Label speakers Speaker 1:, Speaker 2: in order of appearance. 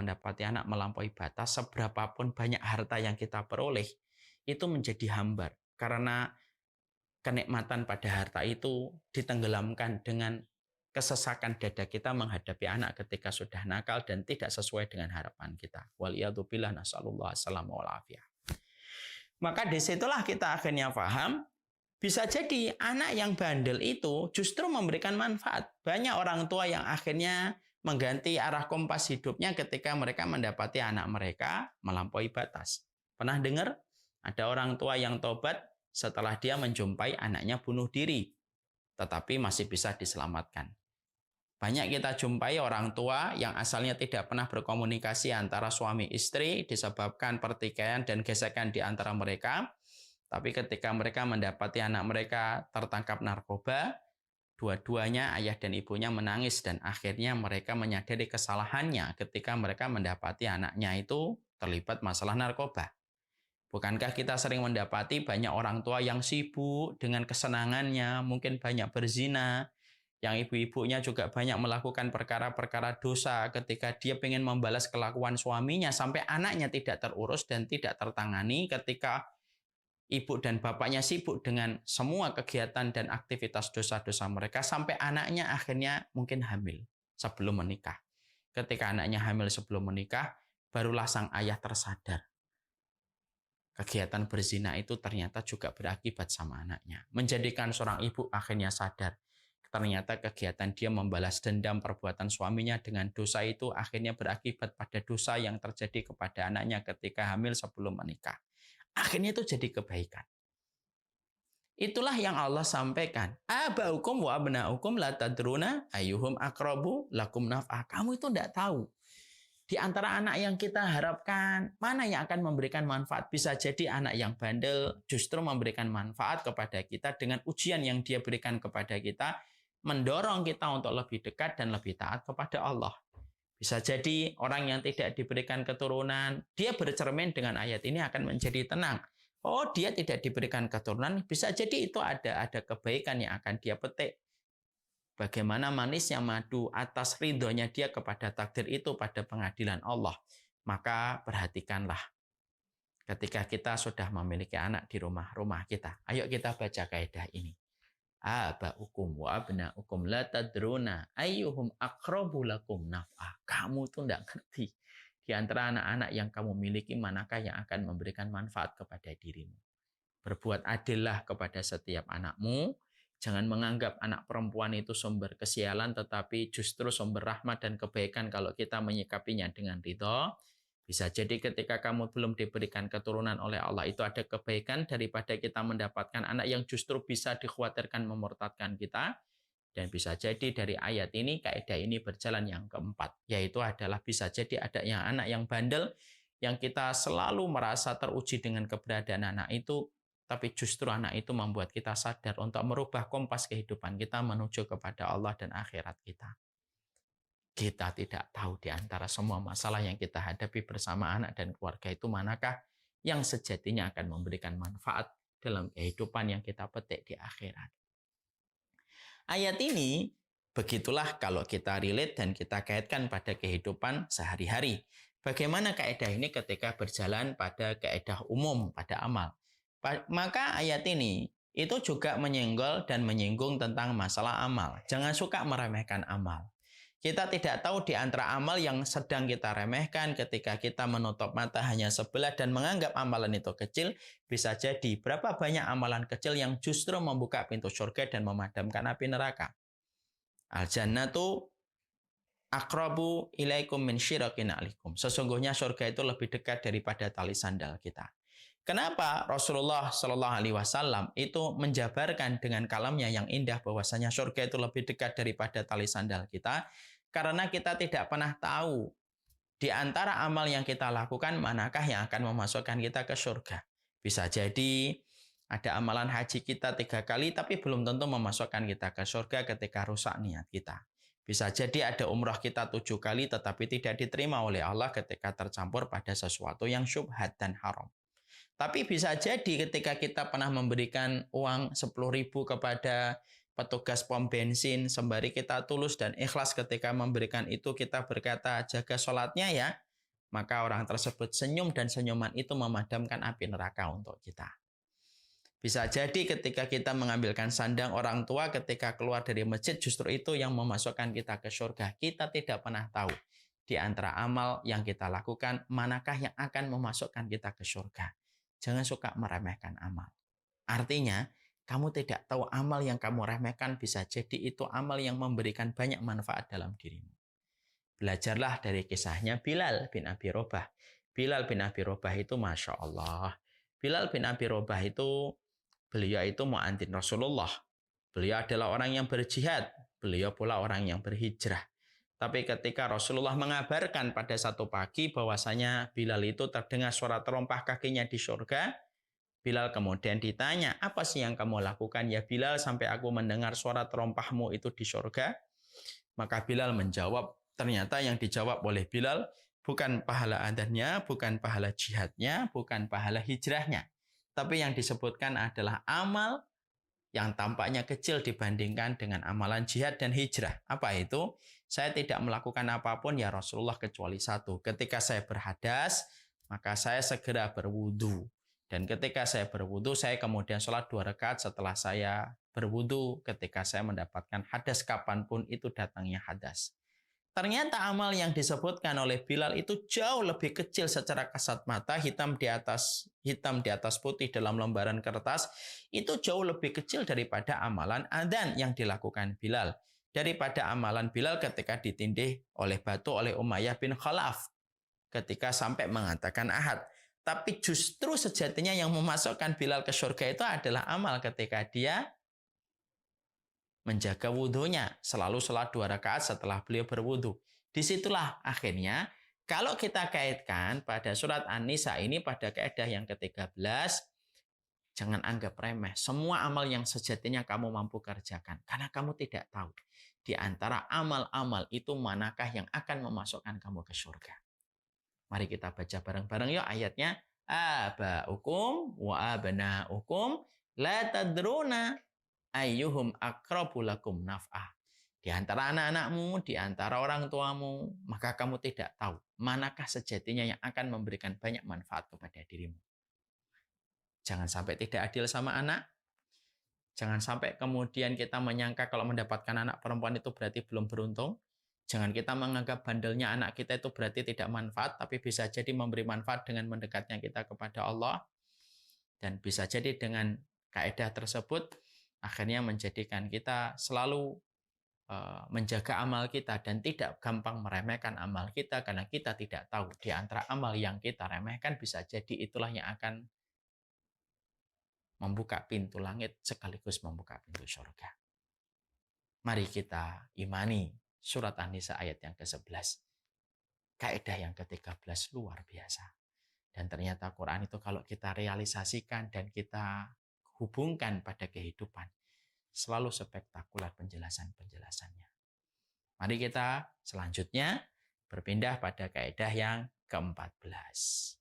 Speaker 1: mendapati anak melampaui batas, seberapapun banyak harta yang kita peroleh, itu menjadi hambar. Karena kenikmatan pada harta itu ditenggelamkan dengan kesesakan dada kita menghadapi anak ketika sudah nakal dan tidak sesuai dengan harapan kita. Waliyadzubillah, nasallallahu alaihi wasallam. Maka disitulah kita akhirnya paham, bisa jadi anak yang bandel itu justru memberikan manfaat. Banyak orang tua yang akhirnya mengganti arah kompas hidupnya ketika mereka mendapati anak mereka melampaui batas. Pernah dengar? Ada orang tua yang tobat setelah dia menjumpai anaknya bunuh diri, tetapi masih bisa diselamatkan. Banyak kita jumpai orang tua yang asalnya tidak pernah berkomunikasi antara suami istri disebabkan pertikaian dan gesekan di antara mereka. Tapi ketika mereka mendapati anak mereka tertangkap narkoba, dua-duanya ayah dan ibunya menangis dan akhirnya mereka menyadari kesalahannya ketika mereka mendapati anaknya itu terlibat masalah narkoba. Bukankah kita sering mendapati banyak orang tua yang sibuk dengan kesenangannya, mungkin banyak berzina, yang ibu-ibunya juga banyak melakukan perkara-perkara dosa ketika dia ingin membalas kelakuan suaminya sampai anaknya tidak terurus dan tidak tertangani ketika ibu dan bapaknya sibuk dengan semua kegiatan dan aktivitas dosa-dosa mereka sampai anaknya akhirnya mungkin hamil sebelum menikah. Ketika anaknya hamil sebelum menikah, barulah sang ayah tersadar. Kegiatan berzina itu ternyata juga berakibat sama anaknya. Menjadikan seorang ibu akhirnya sadar. Ternyata kegiatan dia membalas dendam perbuatan suaminya dengan dosa itu akhirnya berakibat pada dosa yang terjadi kepada anaknya ketika hamil sebelum menikah. Akhirnya itu jadi kebaikan. Itulah yang Allah sampaikan. Abaukum wa abnaukum la tadruna ayyuhum aqrabu lakum naf'ah. Kamu itu tidak tahu. Di antara anak yang kita harapkan, mana yang akan memberikan manfaat? Bisa jadi anak yang bandel justru memberikan manfaat kepada kita dengan ujian yang dia berikan kepada kita, mendorong kita untuk lebih dekat dan lebih taat kepada Allah. Bisa jadi orang yang tidak diberikan keturunan, dia bercermin dengan ayat ini akan menjadi tenang. Oh, dia tidak diberikan keturunan, bisa jadi itu ada kebaikan yang akan dia petik. Bagaimana manisnya madu atas ridhonya dia kepada takdir itu pada pengadilan Allah. Maka perhatikanlah ketika kita sudah memiliki anak di rumah kita. Ayo kita baca kaidah ini. Abaukum wa abnaukum la tadruna ayyuhum aqrabu lakum naf'ah. Kamu tuh enggak ngerti di antara anak-anak yang kamu miliki manakah yang akan memberikan manfaat kepada dirimu. Berbuat adillah kepada setiap anakmu. Jangan menganggap anak perempuan itu sumber kesialan, tetapi justru sumber rahmat dan kebaikan kalau kita menyikapinya dengan ridho. Bisa jadi ketika kamu belum diberikan keturunan oleh Allah, itu ada kebaikan daripada kita mendapatkan anak yang justru bisa dikhawatirkan memurtadkan kita. Dan bisa jadi dari ayat ini, kaidah ini berjalan yang keempat, yaitu adalah bisa jadi ada yang anak yang bandel, yang kita selalu merasa teruji dengan keberadaan anak itu, tapi justru anak itu membuat kita sadar untuk merubah kompas kehidupan kita menuju kepada Allah dan akhirat kita. Kita tidak tahu di antara semua masalah yang kita hadapi bersama anak dan keluarga itu manakah yang sejatinya akan memberikan manfaat dalam kehidupan yang kita petik di akhirat. Ayat ini begitulah kalau kita relate dan kita kaitkan pada kehidupan sehari-hari. Bagaimana kaidah ini ketika berjalan pada kaidah umum, pada amal. Maka ayat ini itu juga menyenggol dan menyinggung tentang masalah amal. Jangan suka meremehkan amal. Kita tidak tahu di antara amal yang sedang kita remehkan ketika kita menutup mata hanya sebelah dan menganggap amalan itu kecil, bisa jadi berapa banyak amalan kecil yang justru membuka pintu surga dan memadamkan api neraka. Al-jannatu aqrabu ilaikum min syirakin alikum. Sesungguhnya surga itu lebih dekat daripada tali sandal kita. Kenapa Rasulullah Shallallahu Alaihi Wasallam itu menjabarkan dengan kalamnya yang indah bahwasanya surga itu lebih dekat daripada tali sandal kita? Karena kita tidak pernah tahu di antara amal yang kita lakukan manakah yang akan memasukkan kita ke surga. Bisa jadi ada amalan haji kita 3 kali tapi belum tentu memasukkan kita ke surga ketika rusak niat kita. Bisa jadi ada umrah kita 7 kali tetapi tidak diterima oleh Allah ketika tercampur pada sesuatu yang syubhat dan haram. Tapi bisa jadi ketika kita pernah memberikan uang 10.000 kepada petugas pom bensin, sembari kita tulus dan ikhlas ketika memberikan itu, kita berkata, jaga sholatnya ya, maka orang tersebut senyum dan senyuman itu memadamkan api neraka untuk kita. Bisa jadi ketika kita mengambilkan sandang orang tua ketika keluar dari masjid, justru itu yang memasukkan kita ke surga. Kita tidak pernah tahu di antara amal yang kita lakukan, manakah yang akan memasukkan kita ke surga. Jangan suka meremehkan amal. Artinya, kamu tidak tahu amal yang kamu remehkan bisa jadi itu amal yang memberikan banyak manfaat dalam dirimu. Belajarlah dari kisahnya Bilal bin Abi Robah. Bilal bin Abi Robah itu Masya Allah. Bilal bin Abi Robah itu beliau itu muadzin Rasulullah. Beliau adalah orang yang berjihad. Beliau pula orang yang berhijrah. Tapi ketika Rasulullah mengabarkan pada satu pagi bahwasanya Bilal itu terdengar suara terompah kakinya di surga, Bilal kemudian ditanya, apa sih yang kamu lakukan ya Bilal sampai aku mendengar suara terompahmu itu di surga? Maka Bilal menjawab, ternyata yang dijawab oleh Bilal bukan pahala adanya, bukan pahala jihadnya, bukan pahala hijrahnya. Tapi yang disebutkan adalah amal yang tampaknya kecil dibandingkan dengan amalan jihad dan hijrah. Apa itu? Saya tidak melakukan apapun ya Rasulullah kecuali satu. Ketika saya berhadas, maka saya segera berwudu. Dan ketika saya berwudu, saya kemudian sholat 2 rakaat setelah saya berwudu. Ketika saya mendapatkan hadas kapanpun itu datangnya hadas. Ternyata amal yang disebutkan oleh Bilal itu jauh lebih kecil secara kasat mata, hitam di atas putih dalam lembaran kertas, itu jauh lebih kecil daripada amalan adzan yang dilakukan Bilal. Daripada amalan Bilal ketika ditindih oleh batu oleh Umayyah bin Khalaf ketika sampai mengatakan ahad. Tapi justru sejatinya yang memasukkan Bilal ke surga itu adalah amal ketika dia menjaga wudhunya, selalu sholat 2 rakaat setelah beliau berwudhu. Disitulah akhirnya, kalau kita kaitkan pada surat An-Nisa ini pada kaidah yang ke-13, jangan anggap remeh semua amal yang sejatinya kamu mampu kerjakan. Karena kamu tidak tahu, di antara amal-amal itu manakah yang akan memasukkan kamu ke surga. Mari kita baca bareng-bareng yuk ayatnya. Aba'ukum wa abna'ukum la tadruna ayyuhum aqrabu lakum naf'ah. Di antara anak-anakmu, di antara orang tuamu, maka kamu tidak tahu manakah sejatinya yang akan memberikan banyak manfaat kepada dirimu. Jangan sampai tidak adil sama anak. Jangan sampai kemudian kita menyangka kalau mendapatkan anak perempuan itu berarti belum beruntung. Jangan kita menganggap bandelnya anak kita itu berarti tidak manfaat, tapi bisa jadi memberi manfaat dengan mendekatnya kita kepada Allah. Dan bisa jadi dengan kaidah tersebut, akhirnya menjadikan kita selalu menjaga amal kita dan tidak gampang meremehkan amal kita karena kita tidak tahu di antara amal yang kita remehkan bisa jadi itulah yang akan membuka pintu langit sekaligus membuka pintu surga. Mari kita imani surat An-Nisa ayat yang ke-11. Kaidah yang ke-13 luar biasa. Dan ternyata Quran itu kalau kita realisasikan dan kita hubungkan pada kehidupan, selalu spektakuler penjelasan-penjelasannya. Mari kita selanjutnya berpindah pada kaidah yang ke-14.